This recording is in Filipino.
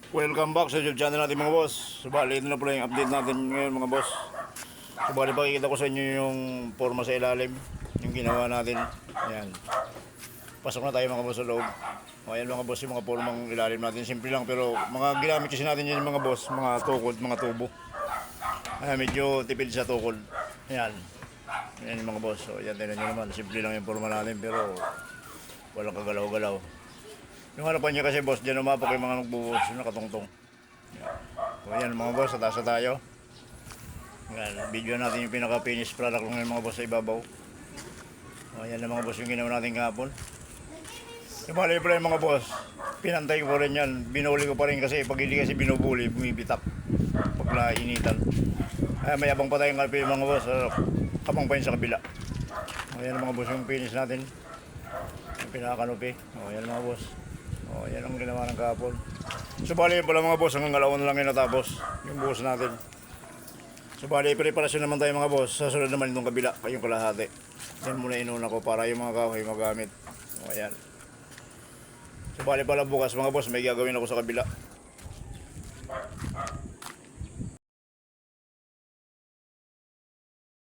Welcome back sa YouTube channel natin mga boss. Subali, ito na pala yung update natin ngayon mga boss. Subali, pakikita ko sa inyo yung forma sa ilalim, yung ginawa natin. Ayan. Pasok na tayo mga boss sa loob. Ayan mga boss, yung mga formang ilalim natin. Simple lang pero mga ginamit kasi natin yun mga boss, mga tukod, mga tubo. Ayan, medyo tipid sa tukod. Ayan. Ayan yung mga boss. So, ayan, tignan nyo naman. Simple lang yung forma natin pero walang kagalaw-galaw. Yung harapan niya kasi boss, dyan umapok yung mga magbubuhos na nakatungtong. So ayan mga boss, atasa tayo. Yan, video natin yung pinaka-finish product ng mga boss sa ibabaw. So ayan na mga boss yung ginawa natin kahapon. Yung bali pala yung mga boss, pinantay ko pa rin yan. Binuli ko pa rin kasi pag hindi kasi binubuli, bumibitak. Pag initan. Ay, may abang pa tayong kalpi mga boss, kapang pa yun sa kabila. So ayan mga boss yung finish natin. Yung pinaka-kanupi. O ayan mga boss. O, yan ang ginawa ng kahapon. So, bali pala mga boss, hanggang alawan na lang yung natapos. Yung buhos natin. So, bali, preparasyon naman tayo mga boss. Sa sunod naman itong kabila, yung kalahati. Yan muna inuna ko para yung mga kahoy magamit. O, ayan. So, bali pala bukas mga boss, may gagawin ako sa kabila.